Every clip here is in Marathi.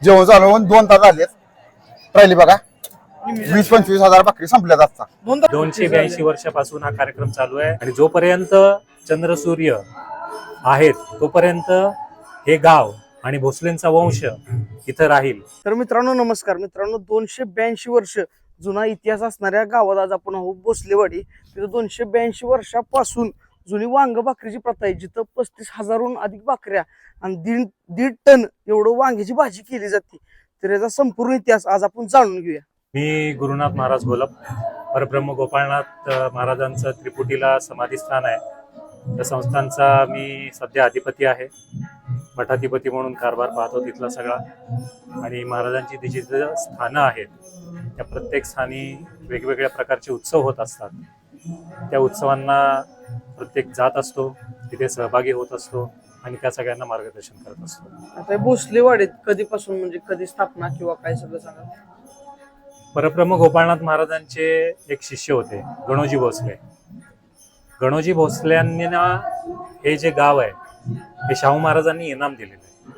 जेवण चालू होऊन 2 तास झालेत. राहिली बघा 20-25 हजार बकरी संपल्यात आता. 282 वर्षापासून हा कार्यक्रम चालू आहे आणि जोपर्यंत चंद्र सूर्य आहेत तोपर्यंत हे गाव आणि भोसलेंचा वंश इथं राहील. तर मित्रांनो नमस्कार. मित्रांनो 282 वर्ष जुना इतिहास असणाऱ्या गावात आज आपण आहोत भोसलेवाडी. तिथं 282 वर्षापासून जुनी वांग भाकरीची प्रथा आहे, जिथं 35,000हून अधिक भाकऱ्या आणि दीड टन एवढं वांग्याची भाजी केली जाते. तर याचा संपूर्ण इतिहास आज आपण जाणून घेऊया. मी गुरुनाथ महाराज गोलप, परब्रह्म गोपाळनाथ महाराजांचं त्रिपुटीला समाधीस्थान आहे. त्या संस्थानचा मी सध्या अधिपती आहे. मठाधिपती म्हणून कारभार पाहतो तिथला सगळा. आणि महाराजांची जी स्थानं आहेत त्या प्रत्येक स्थानी वेगवेगळ्या प्रकारचे उत्सव होत असतात. त्या उत्सवांना प्रत्येक जात असतो, तिथे सहभागी होत असतो आणि त्या सगळ्यांना मार्गदर्शन करत असतो. आता भोसलेवाडीत कधीपासून म्हणजे कधी स्थापना किंवा काय सगळं सांगा. परब्रह्म गोपाळनाथ महाराजांचे एक शिष्य होते गणोजी भोसले. गणोजी भोसल्यांना हे जे गाव आहे हे शाहू महाराजांनी इनाम दिलेलं आहे.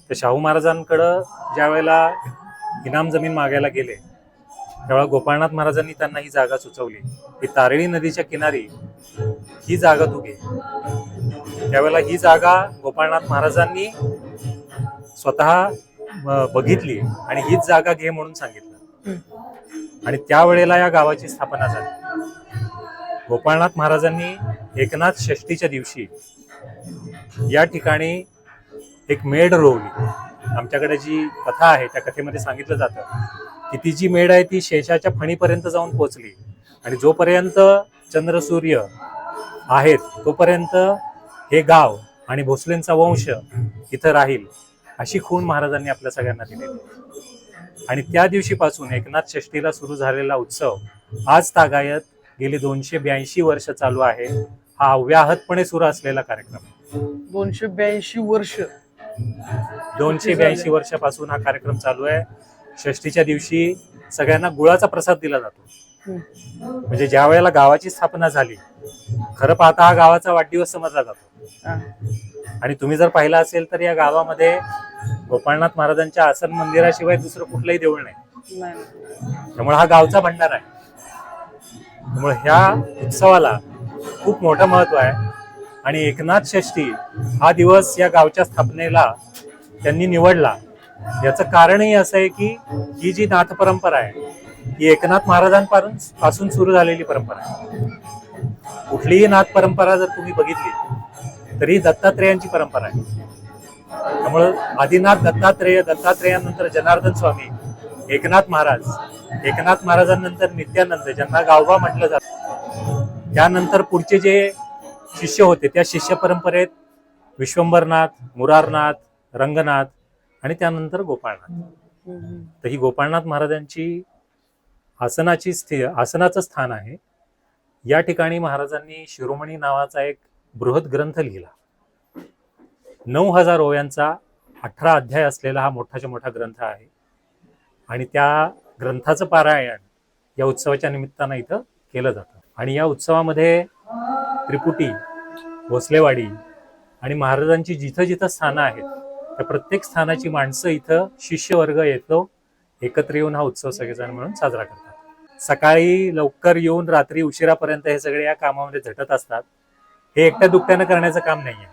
तर शाहू महाराजांकडं ज्या वेळेला इनाम जमीन मागायला गेले त्यावेळेला गोपाळनाथ महाराजांनी त्यांना ही जागा सुचवली की तारळी नदीच्या किनारी ही जागा तू घे. त्यावेळेला ही जागा गोपाळनाथ महाराजांनी स्वतः बघितली आणि हीच जागा घे म्हणून सांगितलं. आणि त्यावेळेला या गावाची स्थापना झाली. गोपाळनाथ महाराजांनी एकनाथ षष्टीच्या दिवशी या ठिकाणी एक मेढ रोवली. आमच्याकडे जी कथा आहे त्या कथेमध्ये सांगितलं जातं की ती जी मेढ आहे ती शेषाच्या फणीपर्यंत जाऊन पोहोचली आणि जोपर्यंत चंद्र सूर्य आहेत तोपर्यंत हे गाव आणि भोसलेंचा वंश इथं राहील अशी खूण महाराजांनी आपल्या सगळ्यांना दिलेली. आणि त्या दिवशीपासून एकनाथ षष्टीला सुरू झालेला उत्सव आज तागायत गेली 282 वर्ष चालू आहे. हा अव्याहतपणे सुरू असलेला कार्यक्रम. 282 वर्ष 282 वर्षापासून हा कार्यक्रम चालू आहे. षष्टीच्या दिवशी सगळ्यांना गुळाचा प्रसाद दिला जातो. म्हणजे ज्या वेळेला गावाची स्थापना झाली, खरं पाहता हा गावाचा वाढदिवस समजला जातो. आणि तुम्ही जर पाहिला असेल तर या गावामध्ये गोपाळनाथ महाराजांच्या आसन मंदिराशिवाय दुसरं कुठलंही देऊळ नाही. त्यामुळे हा गावचा भंडार आहे. त्यामुळे ह्या उत्सवाला खूप मोठं महत्व आहे. आणि एकनाथ षष्टी हा दिवस या गावच्या स्थापनेला त्यांनी निवडला. याचं कारणही असं आहे की ही जी नाथ परंपरा आहे ही एकनाथ महाराजांपासून सुरू झालेली परंपरा आहे. कुठलीही नाथ परंपरा जर तुम्ही बघितली तरी दत्तात्रेयांची परंपरा आहे. त्यामुळं आदिनाथ दत्तात्रेय, दत्तात्रेयानंतर जनार्दन स्वामी, एकनाथ महाराजांनंतर नित्यानंद ज्यांना गावबा म्हटलं जातं. त्यानंतर पुढचे जे शिष्य होते त्या शिष्य परंपरेत विश्वंभरनाथ, मुरारनाथ, रंगनाथ आणि त्यानंतर गोपाळनाथ. तर ही गोपाळनाथ महाराजांची आसनाचं स्थान आहे. या ठिकाणी महाराजांनी शिरोमणी नावाचा एक बृहत ग्रंथ लिहिला. 9000 ओव्यांचा 18 अध्याय असलेला हा मोठाच्या मोठा ग्रंथ आहे. आणि त्या ग्रंथाचं पारायण या उत्सवाच्या निमित्तानं इथं केलं जातं. आणि या उत्सवामध्ये त्रिपुटी, भोसलेवाडी आणि महाराजांची जिथं जिथं स्थानं आहेत त्या प्रत्येक स्थानाची माणसं इथं शिष्यवर्ग येतो, एकत्र येऊन हा उत्सव सगळेजण मिळून साजरा करतात. सकाळी लवकर येऊन रात्री उशिरापर्यंत हे सगळे या कामामध्ये झटत असतात. हे एकट्या दुकट्यानं करण्याचं काम नाहीये.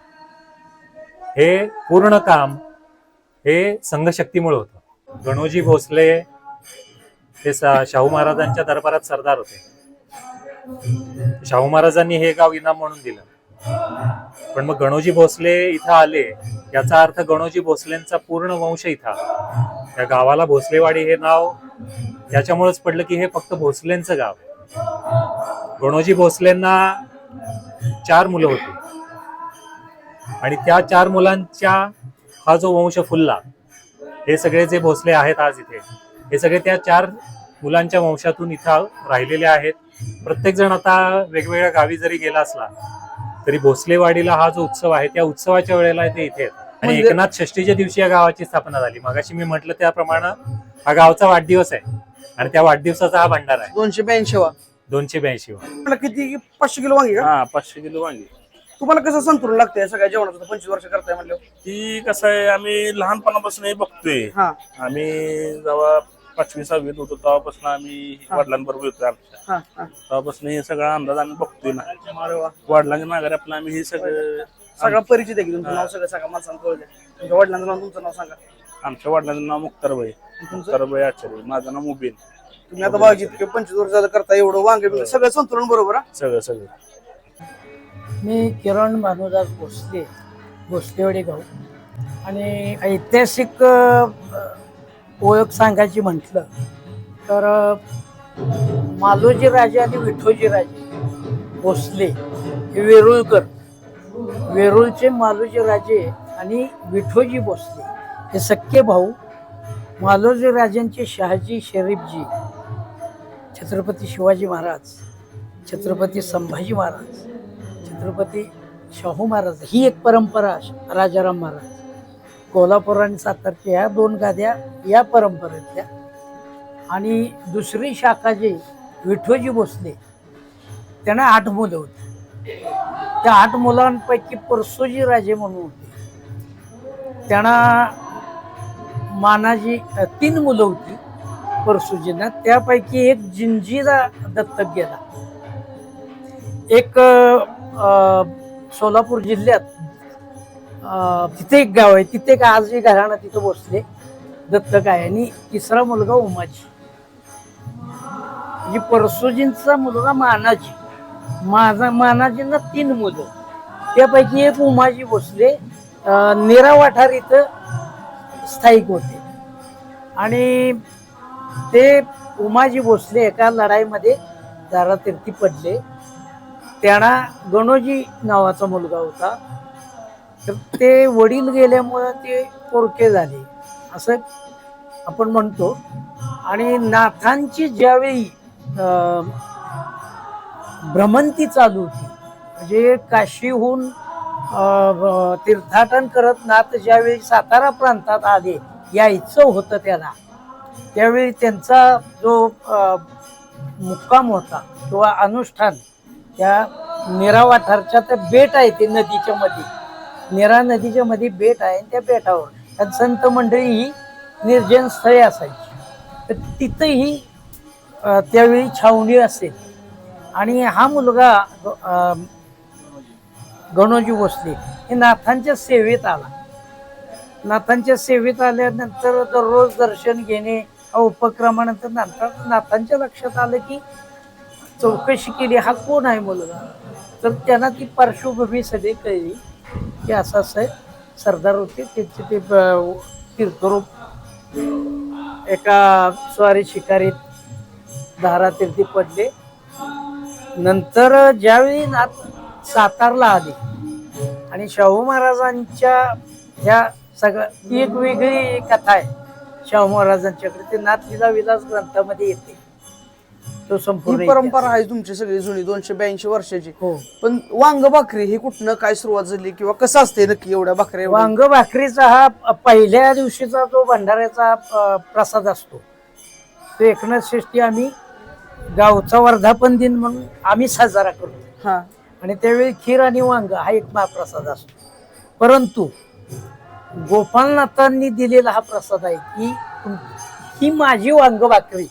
हे पूर्ण काम हे संघशक्तीमुळे होतं. गणोजी भोसले हे शाहू महाराजांच्या दरबारात सरदार होते. शाहू महाराजांनी हे गाव इनाम म्हणून दिलं. पण मग गणोजी भोसले इथं आले याचा अर्थ गणोजी भोसलेंचा पूर्ण वंश इथं. त्या गावाला भोसलेवाडी हे नाव याच्यामुळेच पडलं की हे फक्त भोसलेंचं गाव आहे. गणोजी भोसलेंना 4 मुलं होती आणि त्या 4 मुलांच्या हा जो वंश फुलला, हे सगळे जे भोसले आहेत आज इथे हे सगळे त्या 4 मुलांच्या वंशातून इथं राहिलेले आहेत. प्रत्येक जण आता वेगवेगळ्या गावी जरी गेला असला तरी भोसलेवाडीला हा जो उत्सव आहे त्या उत्सवाच्या वेळेला ते इथे येतात. आणि एकनाथ षष्टीच्या दिवशी या गावाची स्थापना झाली. मगाशी मी म्हटलं त्याप्रमाणे हा गावचा वाढदिवस आहे आणि त्या वाढदिवसाचा हा भंडार आहे. 282 282 किती 500 किलो वांगी का? 500 किलो वांगी. तुम्हाला कसं संतुलन लागतंय या सगळ्या जेवणाचं 25 वर्ष करताय म्हणलं? ती कसं आहे, आम्ही लहानपणापासून हे बघतोय. हा आम्ही जेव्हा 5वी-6वीत होतो तेव्हापासून आम्ही वडिलांबरोबर होतो आमच्या, हा हा. तेव्हापासून हे सगळा अंदाज आम्ही बघतोय ना. अरे वा. वडिलांच्या माघारी आपलं आम्ही हे सगळं सगळा परिचित आहे की तुमचं नाव सगळं सांगा माणसांना कळू द्या. तुमच्या वडिलांचं नाव तुमचं नाव सांगा. आमच्या वडिलांचं नाव मुक्तारबाई आचार्य, माझं नाव मुबीन. तुम्ही आता बघा जितके 25 वर्ष झालं करता एवढं वांगे बिंगे सगळं संतुलन बरोबर हा? सगळं मी किरण भानुदास भोसलेवाडी गाव. आणि ऐतिहासिक ओळख सांगायची म्हटलं तर मालोजी राजे आणि विठोजी राजे भोसले हे वेरूळचे मालोजी राजे आणि विठोजी भोसले हे सख्खे भाऊ. मालोजी राजांचे शहाजी शरीफजी, छत्रपती शिवाजी महाराज, छत्रपती संभाजी महाराज, छत्रपती शाहू महाराज, ही एक परंपरा. राजाराम महाराज, कोल्हापूर आणि सातारच्या ह्या 2 गाद्या या परंपरेतल्या. आणि दुसरी शाखा जी विठोजी भोसले, त्यांना 8 मुलं होती. त्या 8 मुलांपैकी परसोजी राजे म्हणून होते, त्यांना मानाजी 3 मुलं होती परसोजींना. त्यापैकी एक जिंजीला दत्तक गेला. एक सोलापूर जिल्ह्यात तिथे एक गाव आहे, तिथे एक आजही घराणं तिथं भोसले दत्तक आहे. आणि 3रा मुलगा उमाजी, म्हणजे परसोजींचा मुलगा मानाजी. मानाजींना 3 मुलं, त्यापैकी एक उमाजी भोसले नेरावाठार इथं स्थायिक होते. आणि ते उमाजी भोसले एका लढाईमध्ये दारातीर्थी पडले. त्यांना गणोजी नावाचा मुलगा होता, तर ते वडील गेल्यामुळे ते पोरके झाले असं आपण म्हणतो. आणि नाथांची ज्यावेळी भ्रमंती चालू होती, म्हणजे काशीहून तीर्थाटन करत नाथ ज्यावेळी सातारा प्रांतात आले, यायचं होतं त्याला, त्यावेळी त्यांचा जो मुक्काम होता किंवा अनुष्ठान त्या नेरावाठारच्या त्या बेट आहे, ते नदीच्या मध्ये, नेरा नदीच्या मध्ये बेट आहे. त्या बेटावर संत मंडळी ही निर्जन स्थळे असायची, तर तिथंही त्यावेळी छावणी असेल. आणि हा मुलगा गणोजी भोसले हे नाथांच्या सेवेत आला. नाथांच्या सेवेत आल्यानंतर दररोज दर्शन घेणे हा उपक्रमानंतर नंतर नाथांच्या लक्षात आलं की चौकशी केली, हा कोण आहे मुलगा. तर त्यांना ती पार्श्वभूमी सगळी कळली की असं असं सरदार होते, त्यांचे ते तीर्थरूप एका स्वारी शिकारीत धारातीर्थी पडले. नंतर ज्यावेळी नाथ सातारला आले आणि शाहू महाराजांच्या ह्या सगळं एक वेगळी कथा आहे शाहू महाराजांच्याकडे, ते नाथ लीला विलास ग्रंथामध्ये येते. तो संपूर्ण ही परंपरा आहे तुमची सगळी जुनी 282 वर्षाची. हो. पण वांग भाकरी ही कुठनं काय सुरुवात झाली किंवा कसं असते नक्की एवढ्या भाकऱ्या? वांग भाकरीचा हा पहिल्या दिवशीचा जो भंडाऱ्याचा प्रसाद असतो, तो एकनाथ षष्ठी आम्ही गावचा वर्धापन दिन म्हणून आम्ही साजरा करतो. हा. आणि त्यावेळी खीर आणि वांग हा एक महाप्रसाद असतो. परंतु गोपालनाथांनी दिलेला हा प्रसाद आहे की ही माझी वांग भाकरी.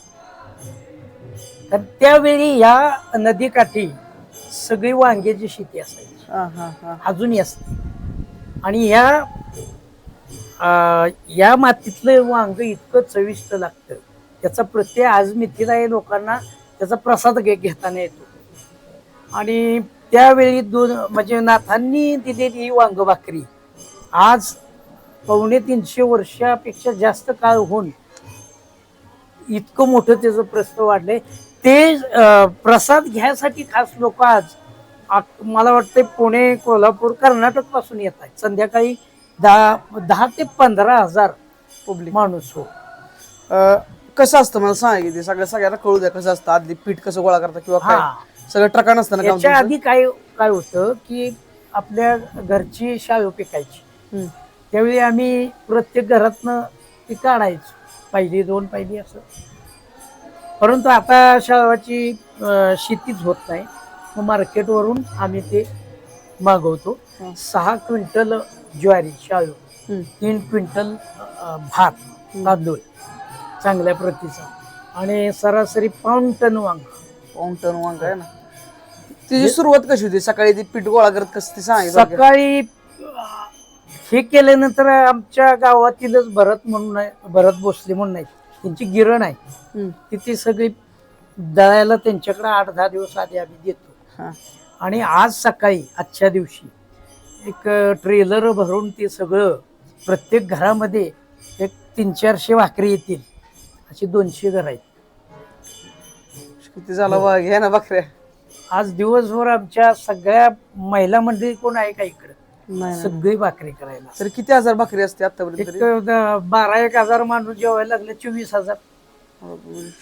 तर त्यावेळी या नदीकाठी सगळी वांग्याची शेती असायची, अजूनही असते. आणि या मातीतलं वांग इतकं चविष्ट लागतं, त्याचा प्रत्यय आज मिथिला लोकांना त्याचा प्रसाद घेताना येतो. आणि त्यावेळी म्हणजे नाथांनी दिलेली ही वांग भाकरी आज 250 वर्षापेक्षा जास्त काळ होऊन इतकं मोठं त्याचं प्रस्थ वाढलंय. ते प्रसाद घ्यायसाठी खास लोक आज मला वाटतं पुणे, कोल्हापूर, कर्नाटक पासून येत आहेत. संध्याकाळी 10 ते 15,000 पब्लिक माणूस हो. कसं असतं मला सांगा की सगळ्यांना कळू द्या कसं असतं. आदली पीठ कसं गोळा करता किंवा काय सगळं ट्रकान असतं ना? याच्या आधी काय होतं की आपल्या घरची शाळू पिकायची, त्यावेळी आम्ही प्रत्येक घरातनं ती काढायचो, पहिली 2 पहिली असं. परंतु आता शाळवाची शेतीच होत नाही, मग मार्केटवरून आम्ही ते मागवतो. 6 क्विंटल ज्वारी शाळू, 3 क्विंटल भात तांदूळ चांगल्या प्रतीचा आणि सरासरी पाऊण टन वांग. टन वांग आहे ना. तिची सुरुवात कशी होती? सकाळी ती पीठ गोळा करत कसं ते सांगितलं? सकाळी हे केल्यानंतर आमच्या गावातीलच भरत म्हणून आहे, भरत भोसले म्हणून नाही, त्यांची गिरण आहे, तिथे सगळी दळायला त्यांच्याकडे 8-10 दिवस आधी आम्ही देतो. आणि आज सकाळी आजच्या दिवशी एक ट्रेलर भरून ते सगळं प्रत्येक घरामध्ये एक 300-400 भाकरी येतील, अशी 200 घर आहेत. किती झाला बघ घ्या ना बकऱ्या. आज दिवसभर आमच्या सगळ्या महिला मंडळी कोण आहे का इकडं, नाही सगळी भाकरी करायला. तर किती हजार भाकरी असते आतापर्यंत? एक 12-1 हजार माणूस जेवायला लागले, 24,000.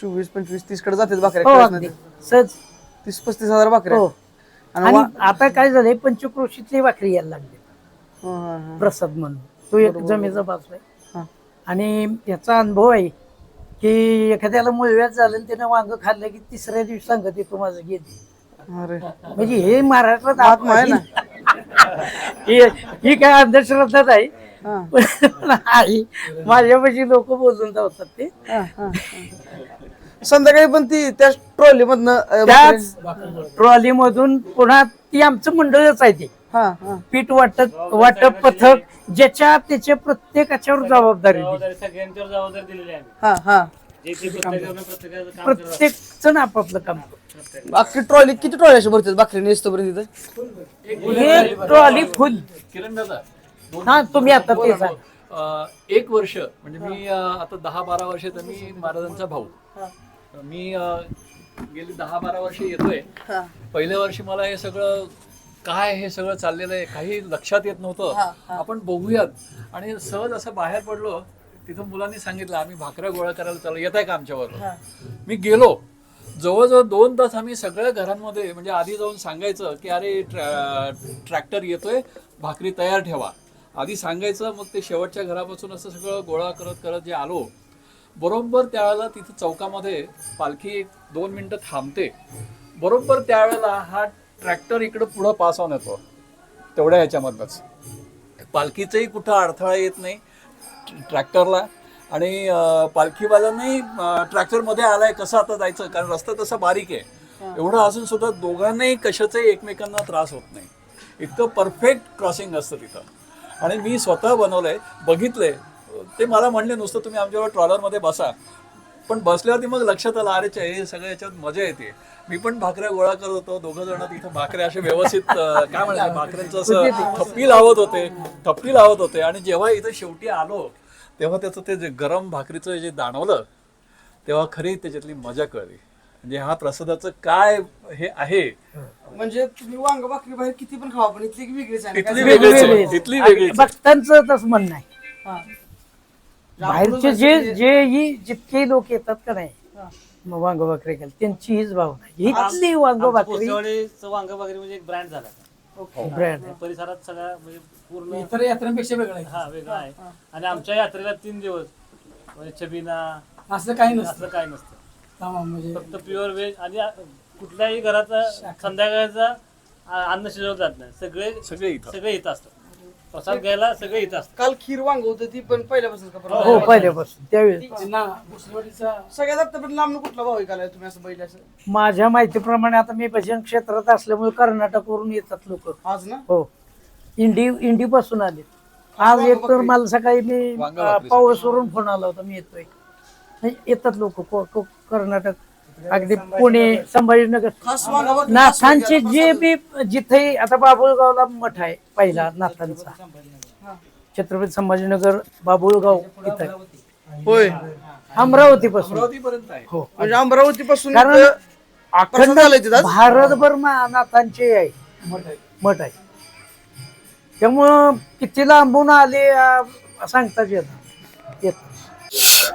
24-25-30 कडे जातात भाकऱ्या. हो कळत अगदी नाही. सहज. 30-35 हजार भाकऱ्या. हो. आणि आता काय झालंय, पंचक्रोशीतली भाकरी यायला लागली प्रसाद म्हणून. तो एक जमेचा बाजू आहे. आणि याचा अनुभव आहे की एखाद्याला मुळव्यात झालं आणि त्यानं वांग खाल्लं की 3ऱ्या दिवशी सांगत येतो माझं घेत. म्हणजे हे महाराष्ट्रात आत्मा आहे ना. ही काय अंधश्रद्धा नाही, माझ्यापाशी लोक बोलून जातात ते. संध्याकाळी पण ती त्या ट्रॉली मधनं ट्रॉली मधून पुन्हा ती आमचं मंडळच आहे ते. पीठ वाटप पथक ज्याच्या त्याच्या प्रत्येकाच्यावर जबाबदारी सगळ्यांच्यावर जबाबदारी दिलेली आहे. प्रत्येक जण आपापलं काम करतो. बाकी ट्रॉली किती ट्रॉली अशा भरतात भाकरी नेसतोपर्यंत तिथं? हे ट्रॉली फुल. किरण दादा, हा तुम्ही आता ते सांग. 1 वर्ष म्हणजे मी आता 10-12 वर्ष तर मी महाराजांचा भाऊ. मी गेली 10-12 वर्ष येतोय. पहिल्या वर्षी मला हे सगळं काय हे सगळं चाललेलं आहे काही लक्षात येत नव्हतं. आपण बघूयात आणि सहज असं बाहेर पडलो. तिथं मुलांनी सांगितलं आम्ही भाकऱ्या गोळा करायला चालू, येत आहे का आमच्याबरोबर? मी गेलो. जवळजवळ 2 तास आम्ही सगळ्या घरांमध्ये म्हणजे आधी जाऊन सांगायचं की अरे ट्रॅक्टर येतोय, भाकरी तयार ठेवा. आधी सांगायचं, मग ते शेवटच्या घरापासून असं सगळं गोळा करत करत जे आलो, बरोबर त्यावेळेला तिथं चौकामध्ये पालखी 2 मिनिटं थांबते. बरोबर त्यावेळेला हा ट्रॅक्टर इकडं पुढं पास ऑन येतो. तेवढ्या ह्याच्यामधनंच पालखीचाही कुठं अडथळा येत नाही ट्रॅक्टरला. आणि पालखीवाल्यांनाही ट्रॅक्टरमध्ये आलाय कसं आता जायचं, कारण रस्ता तसा बारीक आहे. एवढं असून सुद्धा दोघांनाही कशाचाही एकमेकांना त्रास होत नाही. इतकं परफेक्ट क्रॉसिंग असतं तिथं. आणि मी स्वतः बनवलंय, बघितलंय ते. मला म्हणले नुसतं तुम्ही आमच्यावर ट्रॉलरमध्ये बसा, पण बसल्यावरती मग लक्षात आलं अरे हे सगळं याच्यात मजा येते. मी पण भाकऱ्या गोळा करत होतो. 2 जण तिथं भाकऱ्या असे व्यवस्थित काय म्हणायचं भाकऱ्यांचं असं थप्पी लावत होते. आणि जेव्हा इथं शेवटी आलो तेव्हा त्याचं ते जे गरम भाकरीचं जे जाणवलं तेव्हा खरी त्याच्यातली मजा कळली. म्हणजे हा प्रसादाचं काय हे आहे. म्हणजे तुम्ही वांग भाकरी बाहेर किती पण खावा पण इथली वेगळीच आहे. इथली वेगळीच. भक्तांचं तसं म्हणणं आहे. बाहेरचे जे जितके लोक येतात का नाही वांग भाकरी केली त्यांची हीच भावना आहे. इथली वांग भाकरी वांग भाकरी म्हणजे एक ब्रँड झाला. ब्रँड परिसरात सगळा म्हणजे पूर्ण इतर यात्रांपेक्षा वेगळं आहे. वेगळा आहे. आणि आमच्या यात्रेला 3 दिवस म्हणजे छबिना असं काही असलं काही नसतं. म्हणजे फक्त प्युअर व्हेज. आणि कुठल्याही घराचा संध्याकाळचा अन्न शिजवलं जात नाही. सगळे इथं असतात. प्रसाद घ्यायला सगळे इथं असतात. काल खीर वांग होतं ती पण पहिल्यापासून का? हो पहिल्यापासून. त्यावेळी सगळ्यात आतापर्यंत लांब कुठला भाऊ आलाय तुम्ही असं बैल असं? माझ्या माहितीप्रमाणे आता मी भजन क्षेत्रात असल्यामुळे कर्नाटकवरून येतात लोक. आज ना? हो. इंडी पासून आले. आज एक तर मला सकाळी मी पावसवरून फोन आला होता मी येतोय. येतात लोक कर्नाटक अगदी पुणे संभाजीनगर नाथांचे जे बी जिथे आता बाबुळगावला मठ आहे पहिला नाथांचा छत्रपती संभाजीनगर बाबुळगाव इथे होय अमरावती पासून अमरावतीपर्यंत आहे. हो म्हणजे अमरावती पासून कारण अखंड तिथं भारतभर नाथांचे आहे मठ आहे. त्यामुळं किती लांबून आले सांगताच येत.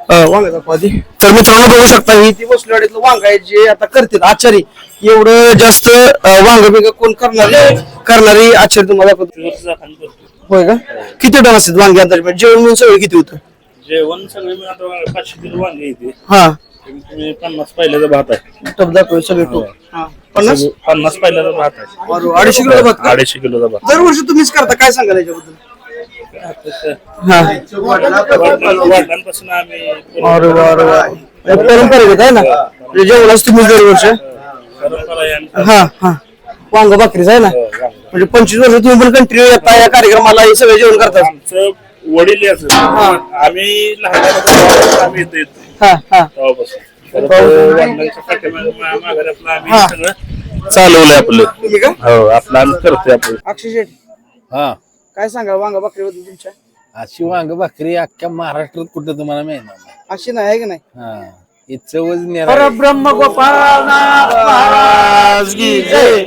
वांग दाखवा आधी. तर मित्रांनो बघू शकता ही ती बसलेवाडीतलं वांग आहे जे आता करतील आचारी. एवढं जास्त वांग बिंग कोण करणारी आचारी तुम्हाला दाखवतो. होय का? किती टन असतात वांगे अंदाजे? जेवण म्हणून सगळं किती होतं? जेवण सगळे आता 500 किलो वांगे येते. हा 50 पहिल्याचा भात आहे. टप दाखव सगळे टोप. हा. 50 50 पहिल्याचा भात आहे. बरोबर. 250 किलो भात का? 250 किलोचा भात. दरवर्षी तुम्हीच करता, काय सांगाल याच्याबद्दल? हा. वडिलांपासून आम्ही अरे वा अरे वा. परंपरा आहे ना, म्हणजे जेवणाच तुम्ही दरवर्षी. परंपरा आहे आमची. हा हा. वांग भाकरीच आहे ना, म्हणजे 25 वर्ष तुम्ही पण कंटिन्यू येता या कार्यक्रमाला, हे सगळे जेवण करतात. आमचं वडील याच आम्ही लहान आम्ही येतो हा हा. तेव्हापासून. परत वडिलांच्या पाठीमागे माघारी आपलं आम्ही सगळं चालवलंय आपलं. तुम्ही का? हो आपलं आम्ही करतोय आपलं. अक्षय शेठ, हा काय सांगा वांग भाकरीबद्दल तुमच्या? अशी वांग भाकरी अख्ख्या महाराष्ट्रात कुठं तुम्हाला मिळणार नाही. अशी नाही आहे की नाही? हा ही चवच निराळी. परब्रह्म गोपाळ महाराज की जय.